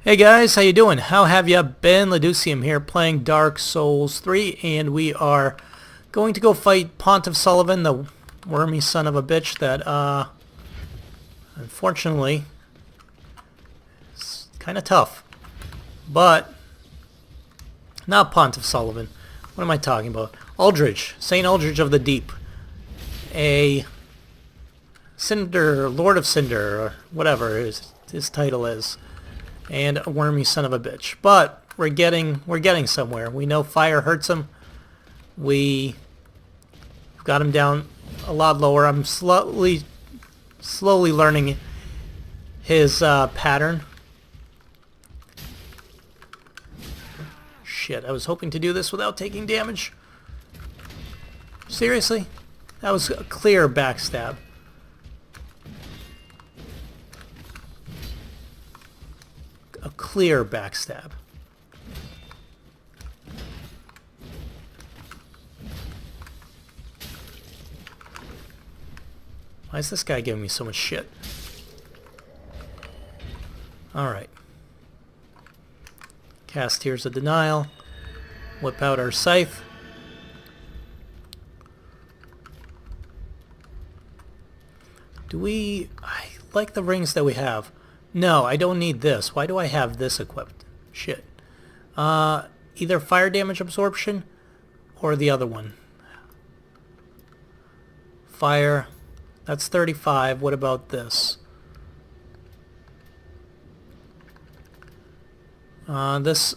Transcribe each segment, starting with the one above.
Hey guys, how you doing? How have ya been? Laducium here playing Dark Souls 3, and we are going to go fight Pontiff Sullivan, the wormy son of a bitch that, unfortunately, is kind of tough. But, not Pontiff Sullivan. What am I talking about? Aldridge, Saint Aldridge of the Deep. A Cinder, Lord of Cinder, or whatever his title is. And a wormy son of a bitch. But we're getting somewhere. We know fire hurts him. We got him down a lot lower. I'm slowly learning his pattern. Shit, I was hoping to do this without taking damage. Seriously? That was a clear backstab. A clear backstab. Why is this guy giving me so much shit? Alright. Cast Tears of Denial. Whip out our scythe. I like the rings that we have. No, I don't need this. Why do I have this equipped? Shit. Either fire damage absorption or the other one. Fire. That's 35. What about this? This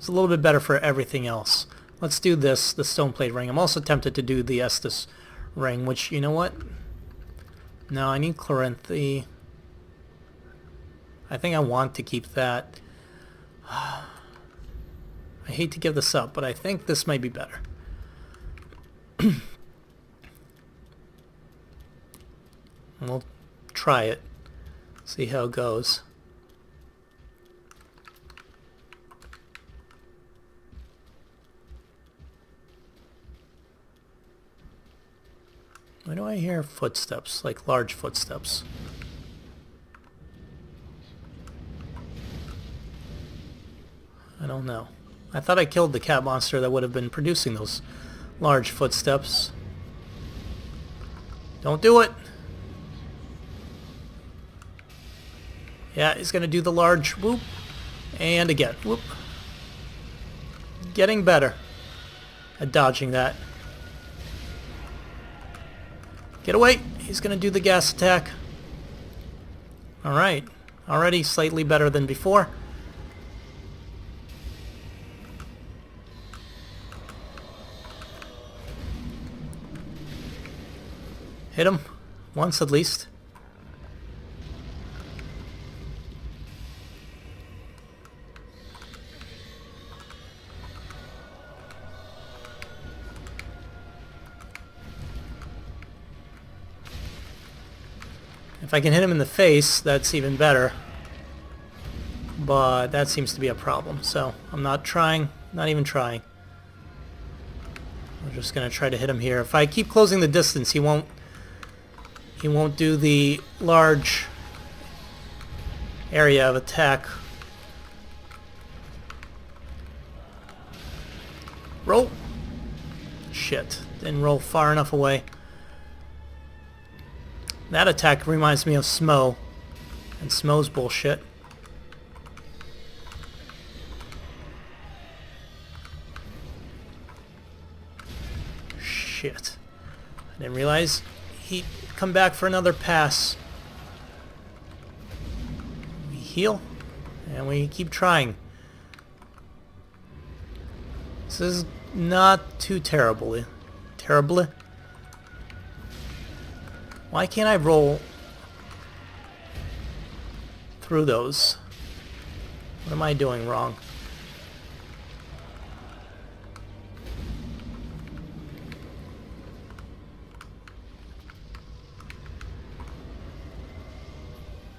is a little bit better for everything else. Let's do this, the stone plate ring. I'm also tempted to do the Estus ring, which, you know what? No, I need Chloranthy. I think I want to keep that. I hate to give this up, but I think this might be better. We'll try it. See how it goes. Why do I hear footsteps, like large footsteps? I don't know. I thought I killed the cat monster that would have been producing those large footsteps. Don't do it! Yeah, he's gonna do the large whoop. And again, whoop. Getting better at dodging that. Get away! He's gonna do the gas attack. Alright. Already slightly better than before. Hit him. Once at least. If I can hit him in the face, that's even better. But that seems to be a problem, so I'm not trying. Not even trying. I'm just gonna try to hit him here. If I keep closing the distance, he won't do the large area of attack. Roll! Shit. Didn't roll far enough away. That attack reminds me of Smo. And Smo's bullshit. Shit. I didn't realize he'd come back for another pass. We heal. And we keep trying. This is not too terribly. Terribly? Why can't I roll through those? What am I doing wrong?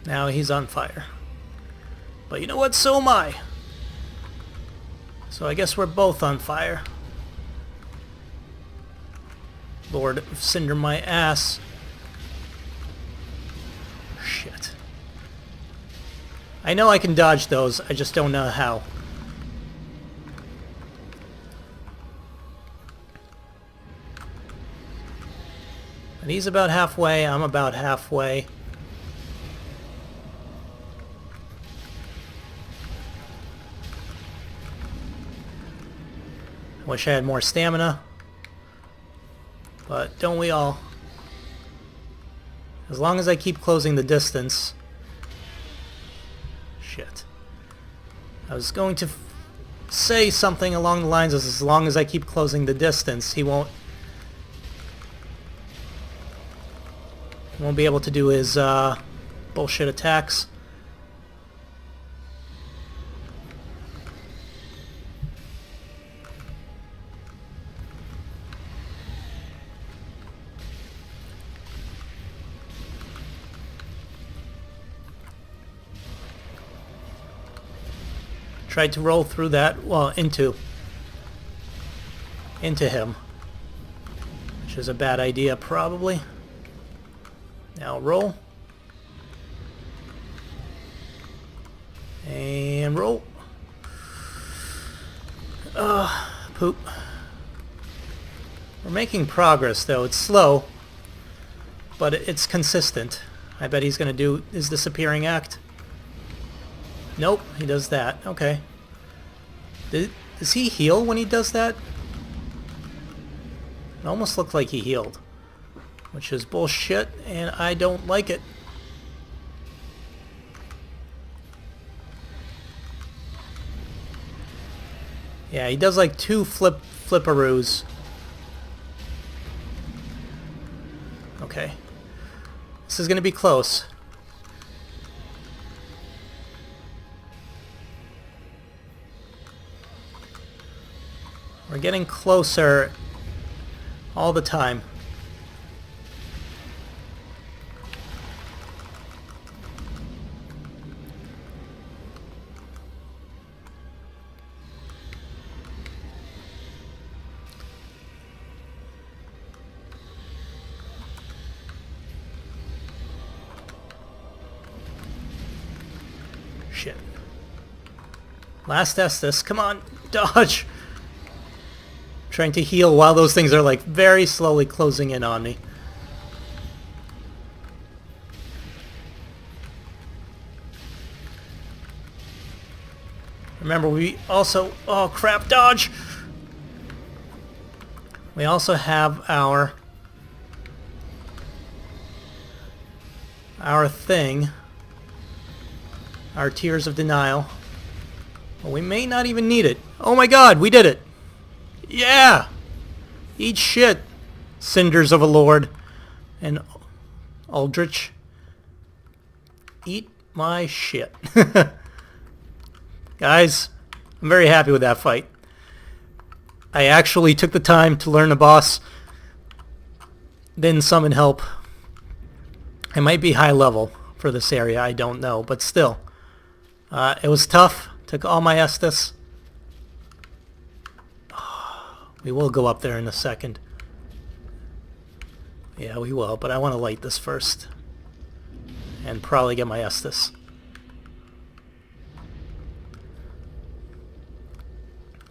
Now he's on fire. But you know what? So am I. So I guess we're both on fire. Lord of Cinder my ass. Shit. I know I can dodge those, I just don't know how. And he's about halfway, I'm about halfway. I wish I had more stamina. But don't we all? As long as I keep closing the distance. Shit. I was going to say something along the lines of as long as I keep closing the distance, he won't be able to do his bullshit attacks. Tried to roll through that, well, into him, which is a bad idea probably. Now roll. And roll. Poop. We're making progress though. It's slow, but it's consistent. I bet he's going to do his disappearing act. Nope, he does that. Okay. Does he heal when he does that? It almost looked like he healed. Which is bullshit, and I don't like it. Yeah, he does like 2 flipperoos. Okay. This is going to be close. We're getting closer all the time. Shit. Last Estus. Come on. Dodge. Trying to heal while those things are like very slowly closing in on me. Remember, we also... Oh, crap, dodge! We also have our thing. Our Tears of Denial. Well, we may not even need it. Oh my god, we did it! Yeah! Eat shit, Cinders of a Lord. And Aldrich. Eat my shit. Guys, I'm very happy with that fight. I actually took the time to learn the boss. Didn't summon help. It might be high level for this area, I don't know. But still. It was tough. Took all my Estus. We will go up there in a second. Yeah, we will, but I want to light this first. And probably get my Estus.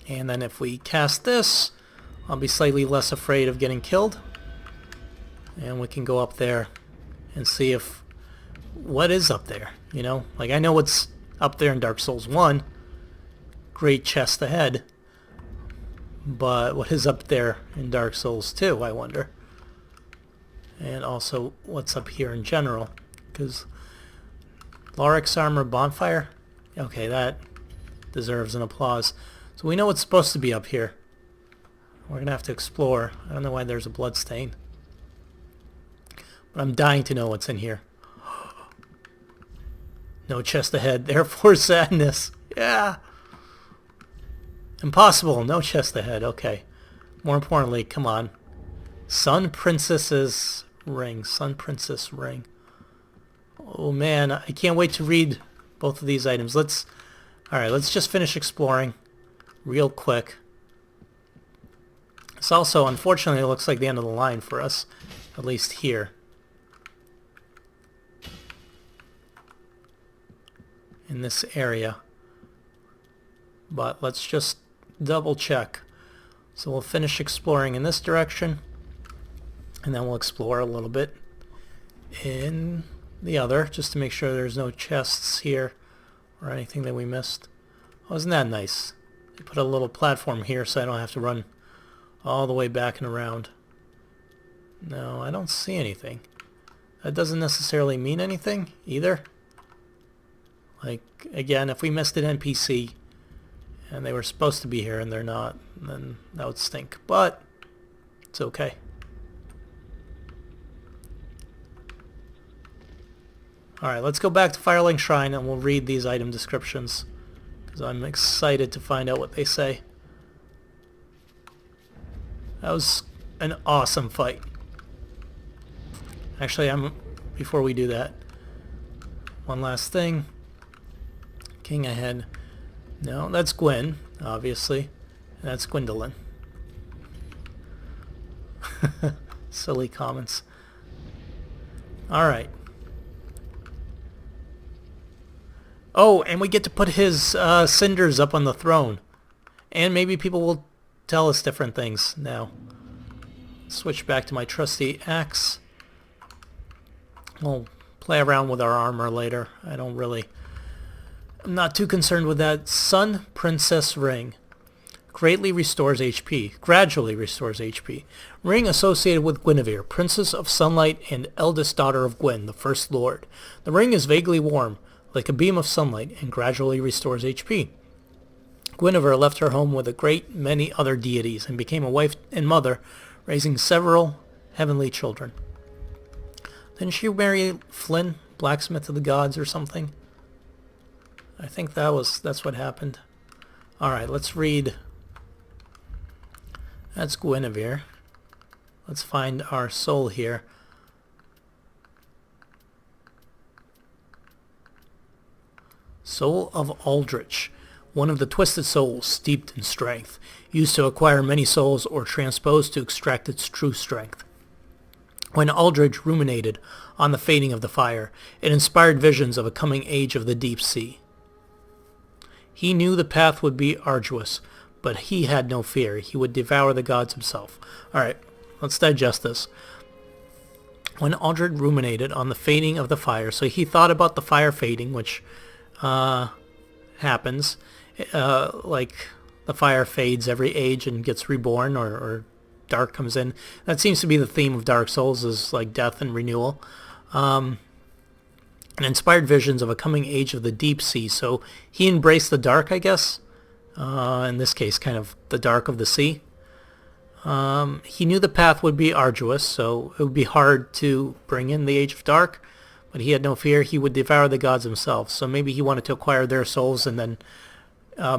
And then if we cast this, I'll be slightly less afraid of getting killed. And we can go up there and see if... what is up there, you know? Like, I know what's up there in Dark Souls 1. Great chest ahead. But what is up there in Dark Souls 2, I wonder? And also, what's up here in general? Because Lorix Armor Bonfire? Okay, that deserves an applause. So we know what's supposed to be up here. We're going to have to explore. I don't know why there's a blood stain. But I'm dying to know what's in here. No chest ahead. Therefore sadness. Yeah! Impossible. No chest ahead. Okay. More importantly, come on. Sun Princess's Ring. Sun Princess Ring. Oh man, I can't wait to read both of these items. Alright, let's just finish exploring real quick. This also, unfortunately, looks like the end of the line for us. At least here. in this area. But let's just double check. So we'll finish exploring in this direction, and then we'll explore a little bit in the other, just to make sure there's no chests here or anything that we missed. Oh, isn't that nice? They put a little platform here so I don't have to run all the way back and around. No, I don't see anything. That doesn't necessarily mean anything either. Like, again, if we missed an NPC and they were supposed to be here and they're not, then that would stink. But it's okay. Alright, let's go back to Firelink Shrine and we'll read these item descriptions, because I'm excited to find out what they say. That was an awesome fight. Actually, before we do that, one last thing. King ahead. No, that's Gwen, obviously. And that's Gwendolyn. Silly comments. Alright. Oh, and we get to put his cinders up on the throne. And maybe people will tell us different things now. Switch back to my trusty axe. We'll play around with our armor later. I'm not too concerned with that. Sun Princess Ring. Greatly restores HP. Gradually restores HP. Ring associated with Guinevere, Princess of Sunlight and eldest daughter of Gwyn, the First Lord. The ring is vaguely warm, like a beam of sunlight, and gradually restores HP. Guinevere left her home with a great many other deities and became a wife and mother, raising several heavenly children. Didn't she marry Flynn, blacksmith of the gods or something? I think that's what happened. Alright, let's read. That's Guinevere. Let's find our soul here. Soul of Aldrich, one of the twisted souls steeped in strength, used to acquire many souls or transposed to extract its true strength. When Aldrich ruminated on the fading of the fire, it inspired visions of a coming age of the deep sea. He knew the path would be arduous, but he had no fear. He would devour the gods himself. Alright, let's digest this. When Aldrich ruminated on the fading of the fire, so he thought about the fire fading, which happens, like the fire fades every age and gets reborn, or dark comes in. That seems to be the theme of Dark Souls, is like death and renewal. And inspired visions of a coming age of the deep sea. So he embraced the dark, I guess. In this case, kind of the dark of the sea. He knew the path would be arduous, so it would be hard to bring in the Age of Dark. But he had no fear. He would devour the gods himself. So maybe he wanted to acquire their souls and then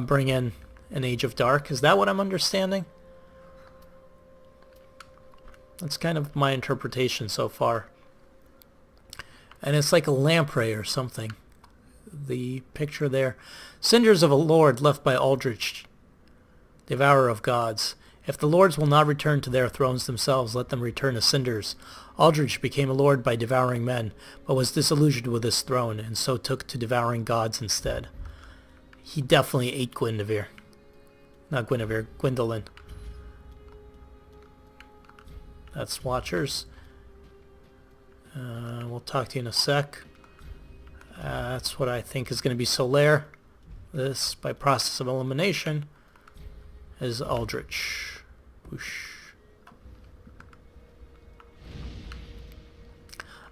bring in an Age of Dark. Is that what I'm understanding? That's kind of my interpretation so far. And it's like a lamprey or something. The picture there. Cinders of a lord left by Aldrich, devourer of gods. If the lords will not return to their thrones themselves, let them return as cinders. Aldrich became a lord by devouring men, but was disillusioned with his throne, and so took to devouring gods instead. He definitely ate Guinevere. Not Guinevere, Gwendolyn. That's Watchers. We'll talk to you in a sec. That's what I think is going to be Solaire. This, by process of elimination, is Aldrich. Whoosh.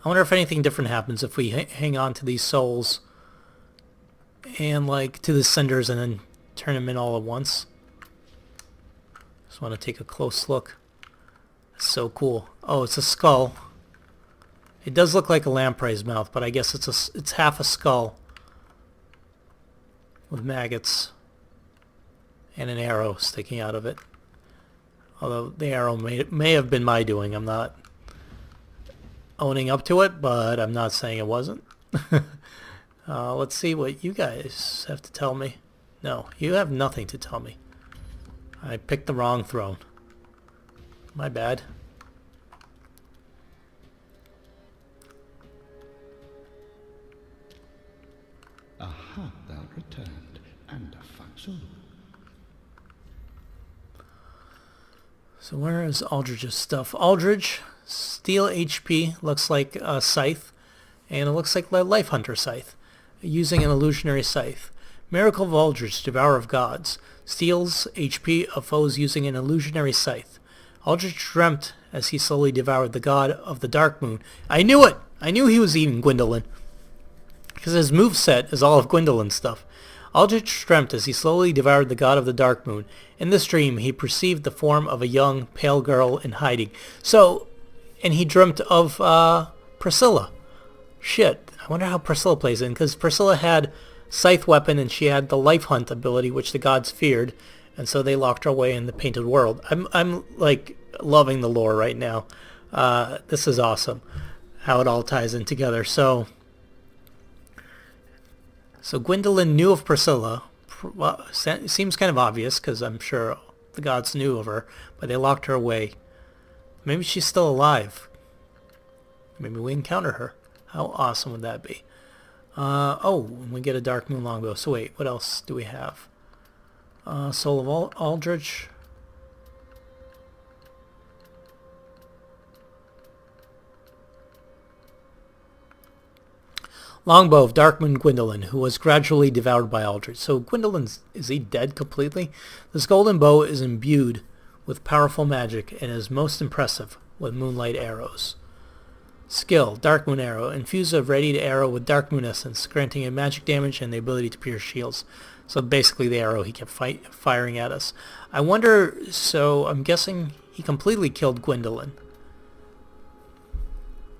I wonder if anything different happens if we hang on to these souls and like to the cinders and then turn them in all at once. Just want to take a close look. It's so cool. Oh, it's a skull. It does look like a lamprey's mouth, but I guess it's half a skull with maggots and an arrow sticking out of it. Although the arrow may have been my doing. I'm not owning up to it, but I'm not saying it wasn't. Let's see what you guys have to tell me. No, you have nothing to tell me. I picked the wrong throne. My bad. Aha. returned, and a fine soul. So where is Aldridge's stuff? Aldridge, steel HP, looks like a scythe, and it looks like a Life Hunter scythe, using an illusionary scythe. Miracle of Aldridge, Devourer of Gods, steals HP of foes using an illusionary scythe. Aldridge dreamt as he slowly devoured the god of the Dark Moon. I knew it! I knew he was eating Gwendolyn, because his moveset is all of Gwendolyn's stuff. Aldrich dreamt as he slowly devoured the god of the Dark Moon. In this dream, he perceived the form of a young, pale girl in hiding. So, and he dreamt of Priscilla. Shit, I wonder how Priscilla plays in, because Priscilla had scythe weapon and she had the Life Hunt ability, which the gods feared, and so they locked her away in the Painted World. I'm like loving the lore right now. This is awesome, how it all ties in together. So Gwendolyn knew of Priscilla. Well, seems kind of obvious because I'm sure the gods knew of her, but they locked her away. Maybe she's still alive. Maybe we encounter her. How awesome would that be? Oh, we get a Dark Moon longbow. So wait, what else do we have? Soul of Aldrich. Longbow of Darkmoon Gwendolyn, who was gradually devoured by Aldrich. So Gwendolyn, is he dead completely? This golden bow is imbued with powerful magic and is most impressive with moonlight arrows. Skill, Dark Moon Arrow. Infuse a readied arrow with Dark Moon Essence, granting him magic damage and the ability to pierce shields. So basically the arrow he kept firing at us. I wonder, so I'm guessing he completely killed Gwendolyn.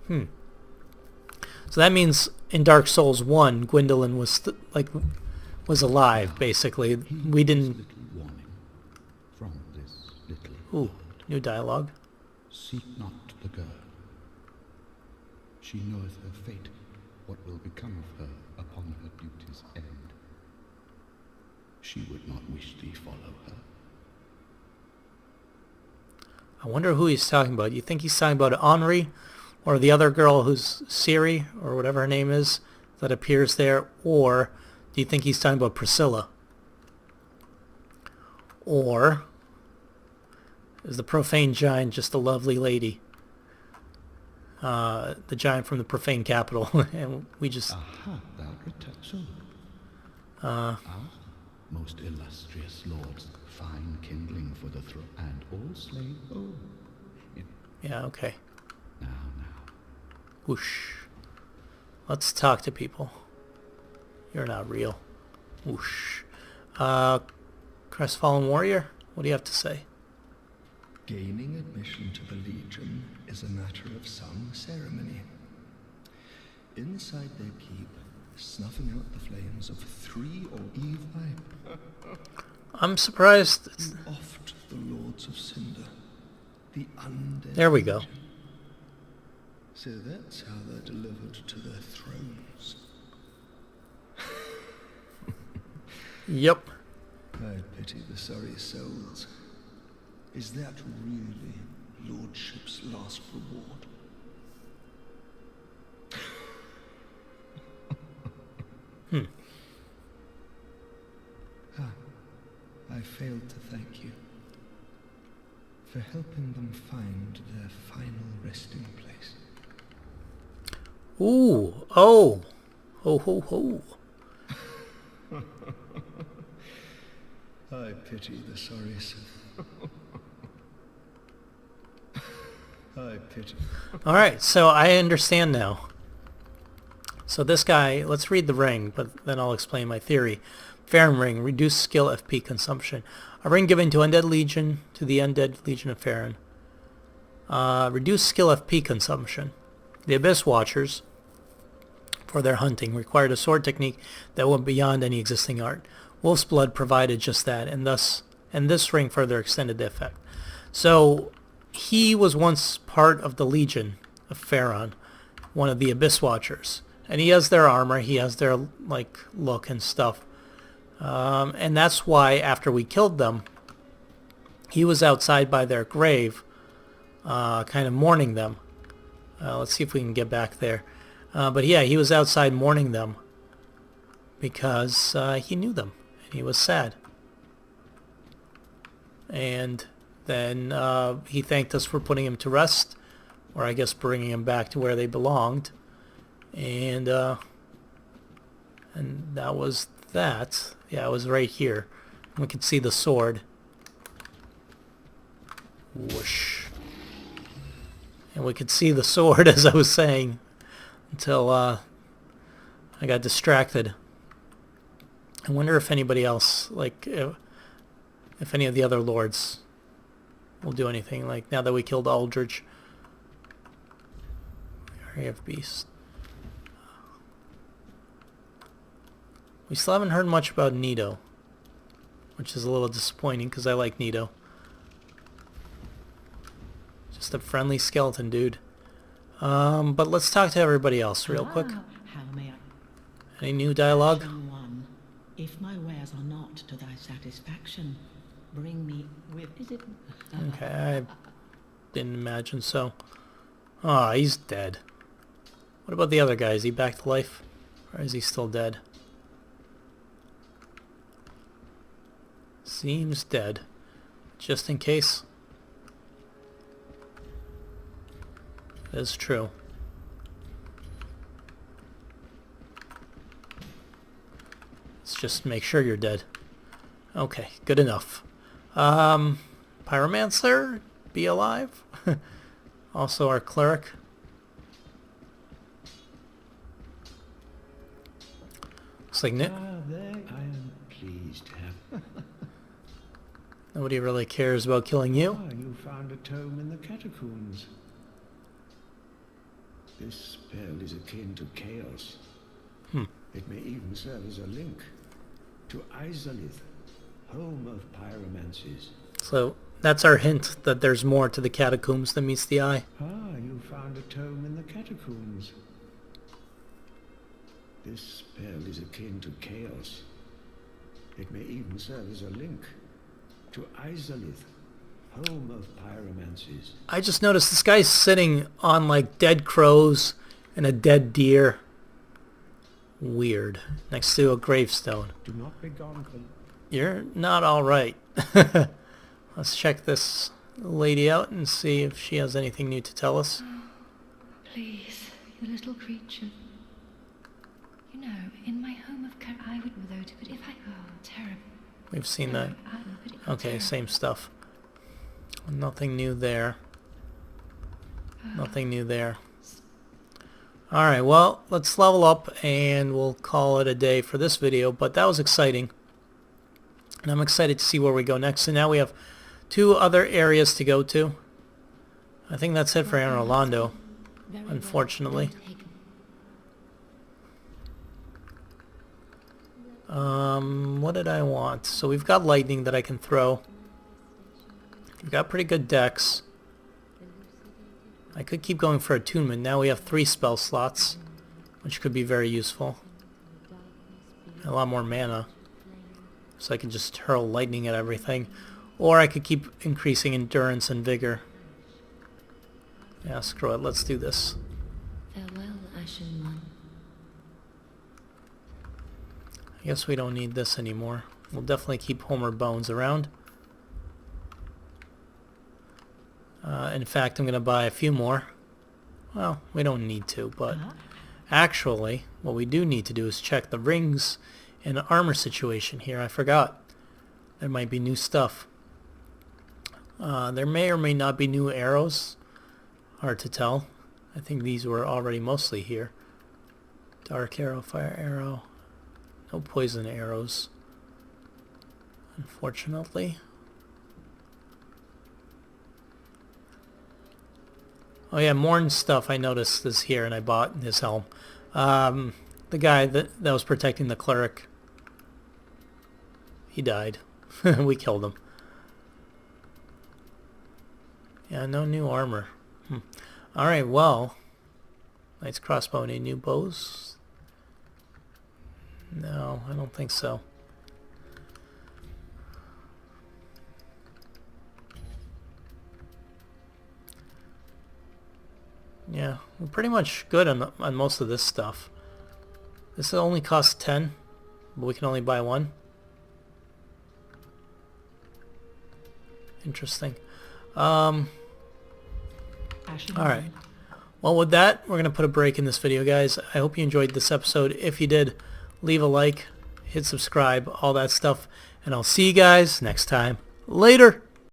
So that means in Dark Souls 1, Gwendolyn was was alive, basically. We didn't... Little warning from this little Ooh, new dialogue. Seek not the girl. She knoweth her fate, what will become of her upon her duty's end. She would not wish thee follow her. I wonder who he's talking about. You think he's talking about Henri? Or the other girl who's Ciri, or whatever her name is, that appears there? Or do you think he's talking about Priscilla? Or is the profane giant just a lovely lady? The giant from the profane capital. And we just... Aha, thou returned so. Most illustrious lords, fine kindling for the throat, and all slain. Oh. Yeah, okay. Now. Whoosh. Let's talk to people. You're not real. Whoosh. Crestfallen Warrior, what do you have to say? Gaining admission to the Legion is a matter of some ceremony. Inside their keep, snuffing out the flames of 3 or even I'm surprised. oft the Lords of Cinder, the undead. There we go. Legion. So that's how they're delivered to their thrones. Yep. I pity the sorry souls. Is that really Lordship's last reward? I failed to thank you for helping them find their final resting place. Ooh. Oh. Ho, ho, ho. I pity the sorry soul. I pity. Alright, so I understand now. So this guy, let's read the ring, but then I'll explain my theory. Farron ring, reduced skill FP consumption. A ring given to the undead legion of Farron. Reduced skill FP consumption. The Abyss Watchers, for their hunting, required a sword technique that went beyond any existing art. Wolf's Blood provided just that, and this ring further extended the effect. So he was once part of the Legion of Farron, one of the Abyss Watchers, and he has their armor, he has their look and stuff, and that's why after we killed them, he was outside by their grave, kind of mourning them. Let's see if we can get back there. But yeah, he was outside mourning them because he knew them and he was sad. And then he thanked us for putting him to rest, or I guess bringing him back to where they belonged. And that was that. Yeah, it was right here. We could see the sword. Whoosh. And we could see the sword, as I was saying, until I got distracted. I wonder if anybody else, like, if any of the other lords will do anything, like, now that we killed Aldrich. Area of Beast. We still haven't heard much about Nito, which is a little disappointing because I like Nito. Just a friendly skeleton dude. But let's talk to everybody else real quick. How may I? Any new dialogue? Action 1. If my wares are not to thy satisfaction, bring me with... Is it... Okay, I didn't imagine so. Ah, he's dead. What about the other guy? Is he back to life? Or is he still dead? Seems dead. Just in case. That's true. Let's just make sure you're dead. Okay, good enough. Pyromancer, be alive. Also our cleric. Looks like There I am pleased to have. nobody really cares about killing you. You found a tome in the catacombs. This spell is akin to chaos. It may even serve as a link to Izalith, home of pyromancies. So that's our hint that there's more to the catacombs than meets the eye. You found a tome in the catacombs. This spell is akin to chaos. It may even serve as a link to Izalith, home of pyromancies. I just noticed this guy's sitting on like dead crows and a dead deer. Weird. Next to a gravestone. Do not be gone for... You're not alright. Let's check this lady out and see if she has anything new to tell us. Please, you little creature. You know, in my home of I would without it, but if I... Oh, terrible. We've seen that. Okay, Terrible. same stuff. Nothing new there. Nothing new there. Alright, well, let's level up and we'll call it a day for this video, but that was exciting. And I'm excited to see where we go next. And now we have 2 other areas to go to. I think that's it for Anne Rolando, unfortunately. What did I want? So we've got lightning that I can throw. We've got pretty good decks. I could keep going for attunement. Now we have 3 spell slots, which could be very useful. A lot more mana. So I can just hurl lightning at everything. Or I could keep increasing endurance and vigor. Yeah, screw it. Let's do this. Farewell, Ashen One. I guess we don't need this anymore. We'll definitely keep Homer Bones around. In fact, I'm going to buy a few more. Well, we don't need to, but actually, what we do need to do is check the rings and armor situation here. I forgot. There might be new stuff. There may or may not be new arrows. Hard to tell. I think these were already mostly here. Dark arrow, fire arrow. No poison arrows, unfortunately. Oh yeah, Morn's stuff I noticed is here and I bought his helm. The guy that was protecting the cleric, he died. We killed him. Yeah, no new armor. Alright, well, Knight's crossbow, any new bows? No, I don't think so. Yeah, we're pretty much good on most of this stuff. This only costs 10. but we can only buy one. Interesting. Alright. Well, with that, we're going to put a break in this video, guys. I hope you enjoyed this episode. If you did, leave a like, hit subscribe, all that stuff. And I'll see you guys next time. Later!